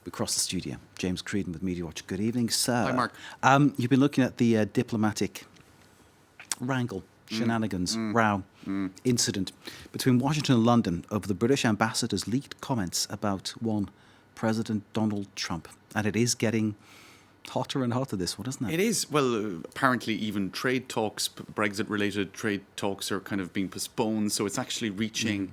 Across the studio, James Creedon with Media Watch. Good evening, sir. Hi, Mark. You've been looking at the diplomatic wrangle, shenanigans, row, incident between Washington and London over the British ambassador's leaked comments about one President Donald Trump. And it is getting hotter and hotter, this one, isn't it? It is. Well, apparently even trade talks, Brexit-related trade talks are kind of being postponed. So it's actually reaching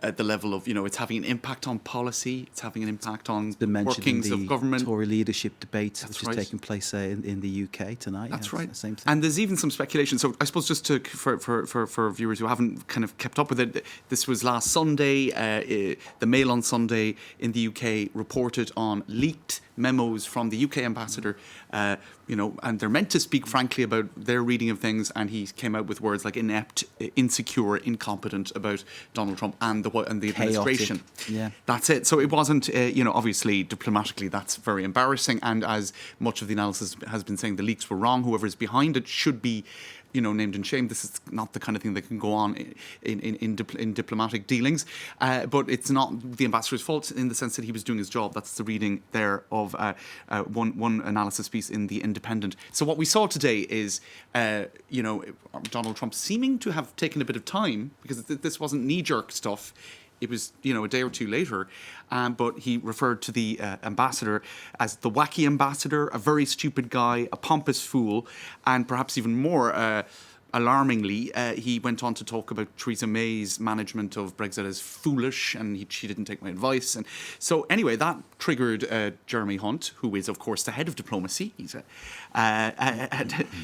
at the level of, it's having an impact on policy. It's having an impact on the workings of government. Tory leadership debate, That's which right. is taking place in the UK tonight. That's right. The same thing. And there's even some speculation. So I suppose just for viewers who haven't kind of kept up with it, this was last Sunday. The Mail on Sunday in the UK reported on leaked memos from the UK ambassador, and they're meant to speak frankly about their reading of things, and he came out with words like inept, insecure, incompetent about Donald Trump and the administration. Yeah. That's it. So it wasn't, obviously diplomatically that's very embarrassing, and as much of the analysis has been saying, the leaks were wrong. Whoever is behind it should be named and shamed. This is not the kind of thing that can go on in diplomatic dealings. But it's not the ambassador's fault in the sense that he was doing his job. That's the reading there of one analysis piece in The Independent. So what we saw today is, Donald Trump seeming to have taken a bit of time, because this wasn't knee-jerk stuff. It was, a day or two later, but he referred to the ambassador as the wacky ambassador, a very stupid guy, a pompous fool, and perhaps even more alarmingly, he went on to talk about Theresa May's management of Brexit as foolish, and she didn't take my advice. And so anyway, that triggered Jeremy Hunt, who is, of course, the head of diplomacy. He's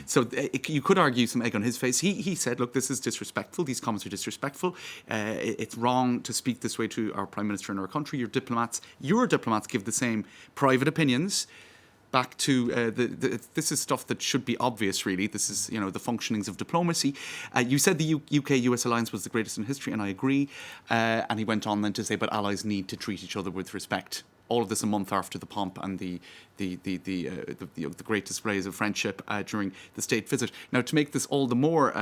so you could argue some egg on his face. He said, look, this is disrespectful. These comments are disrespectful. It's wrong to speak this way to our Prime Minister in our country. Your diplomats give the same private opinions. Back to this is stuff that should be obvious, really. This is, the functionings of diplomacy. You said the UK-US alliance was the greatest in history, and I agree. And he went on then to say, but allies need to treat each other with respect. All of this a month after the pomp and the great displays of friendship during the state visit. Now, to make this all the more,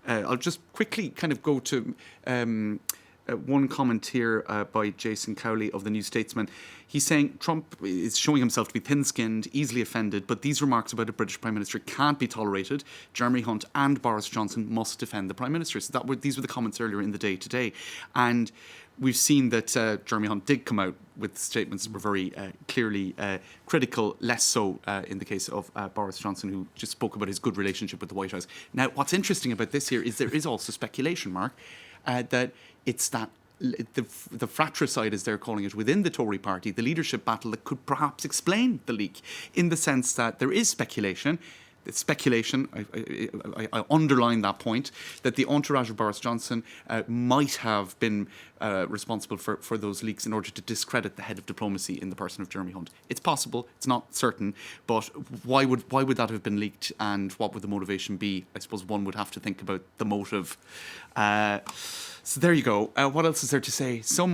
I'll just quickly kind of go to one comment here by Jason Cowley of the New Statesman. He's saying Trump is showing himself to be thin-skinned, easily offended, but these remarks about a British Prime Minister can't be tolerated. Jeremy Hunt and Boris Johnson must defend the Prime Minister. So these were the comments earlier in the day today. And we've seen that Jeremy Hunt did come out with statements that were very clearly critical, less so in the case of Boris Johnson, who just spoke about his good relationship with the White House. Now, what's interesting about this here is there is also speculation, Mark, that it's that the fratricide, as they're calling it, within the Tory party, the leadership battle that could perhaps explain the leak, in the sense that there is speculation. It's speculation, I underline that point, that the entourage of Boris Johnson might have been responsible for those leaks in order to discredit the head of diplomacy in the person of Jeremy Hunt. It's possible, it's not certain, but why would that have been leaked, and what would the motivation be? I suppose one would have to think about the motive. So there you go. What else is there to say? So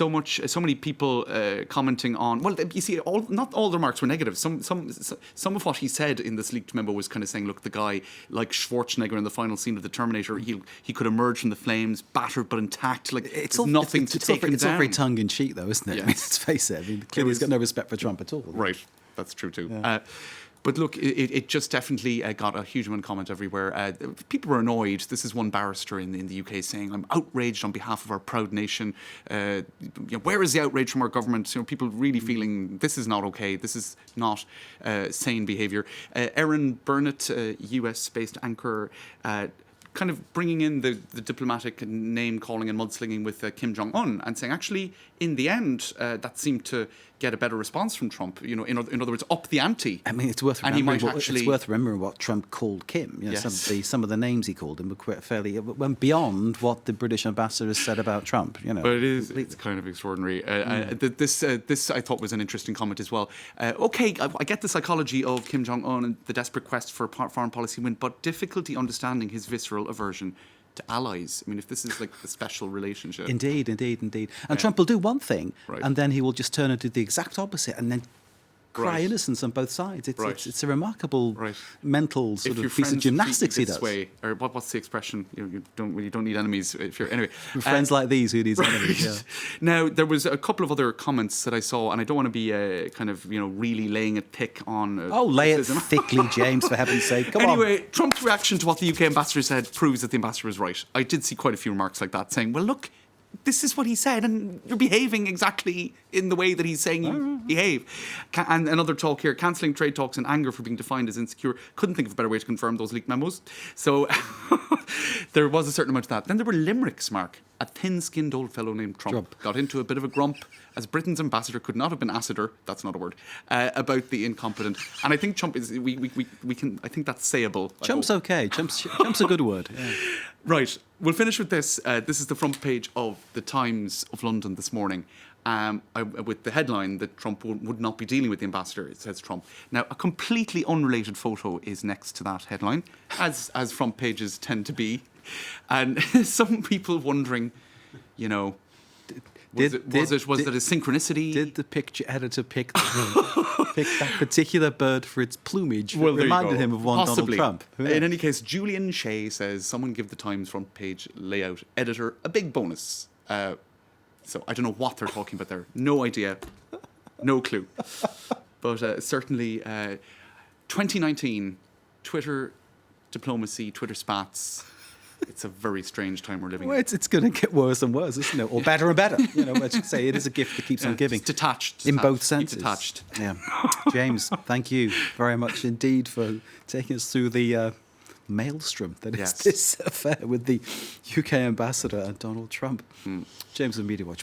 many people commenting on. Well, you see, not all the remarks were negative. Some of what he said in this leaked memo was kind of saying, look, the guy, like Schwarzenegger in the final scene of The Terminator, he could emerge from the flames, battered but intact. Like it's nothing to take him down. It's all very tongue in cheek, though, isn't it? Yes. I mean, let's face it. I mean, clearly he's got no respect for Trump at all. Right, that's true too. Yeah. But look, it just definitely got a huge amount of comment everywhere. People were annoyed. This is one barrister in the UK saying, I'm outraged on behalf of our proud nation. Where is the outrage from our government? People really feeling this is not okay. This is not sane behaviour. Erin Burnett, US-based anchor, kind of bringing in the diplomatic name-calling and mudslinging with Kim Jong-un and saying, actually, in the end, that seemed to get a better response from Trump. In other words, up the ante. I mean, it's worth remembering what Trump called Kim. Yes. Some of the names he called him were quite went beyond what the British ambassador has said about Trump. But it's kind of extraordinary. This I thought was an interesting comment as well. Okay, I get the psychology of Kim Jong-un and the desperate quest for a foreign policy win, but difficulty understanding his visceral aversion to allies. I mean, if this is like the special relationship. Indeed. And Trump will do one thing, right, and then he will just turn and do the exact opposite, and then cry Right. innocence on both sides. Right. It's a remarkable Right. mental sort of piece of gymnastics he does. Way, or what's the expression? You don't need enemies if you're anyway. With friends like these, who needs enemies? Yeah. Now there was a couple of other comments that I saw, and I don't want to be kind of really laying it thick on. Lay it criticism. thickly, James, for heaven's sake. Come on. Anyway, Trump's reaction to what the UK ambassador said proves that the ambassador was right. I did see quite a few remarks like that, saying, "Well, look, this is what he said, and you're behaving exactly in the way that he's saying you behave." And another talk here, cancelling trade talks in anger for being defined as insecure. Couldn't think of a better way to confirm those leaked memos. So there was a certain amount of that. Then there were limericks, Mark. A thin-skinned old fellow named Trump got into a bit of a grump as Britain's ambassador could not have been acider, that's not a word, about the incompetent. And I think Trump is, we can, I think that's sayable. Chump's okay. Chump's a good word. Yeah. Right, we'll finish with this. This is the front page of the Times of London this morning, with the headline that Trump would not be dealing with the ambassador. It says Trump. Now, a completely unrelated photo is next to that headline, as front pages tend to be. And some people wondering, was it a synchronicity? Did the picture editor pick that particular bird for its plumage? Well, that reminded him of one Possibly. Donald Trump. Yeah. In any case, Julian Shea says, someone give the Times front page layout editor a big bonus. So I don't know what they're talking about there. No idea. No clue. But certainly 2019, Twitter diplomacy, Twitter spats. It's a very strange time we're living Well, in. it's going to get worse and worse, isn't it? Or better and better. I should say it is a gift that keeps on giving. It's detached. In both senses. Detached. Yeah. James, thank you very much indeed for taking us through the maelstrom that is Yes. this affair with the UK ambassador and Donald Trump. James and Media Watch.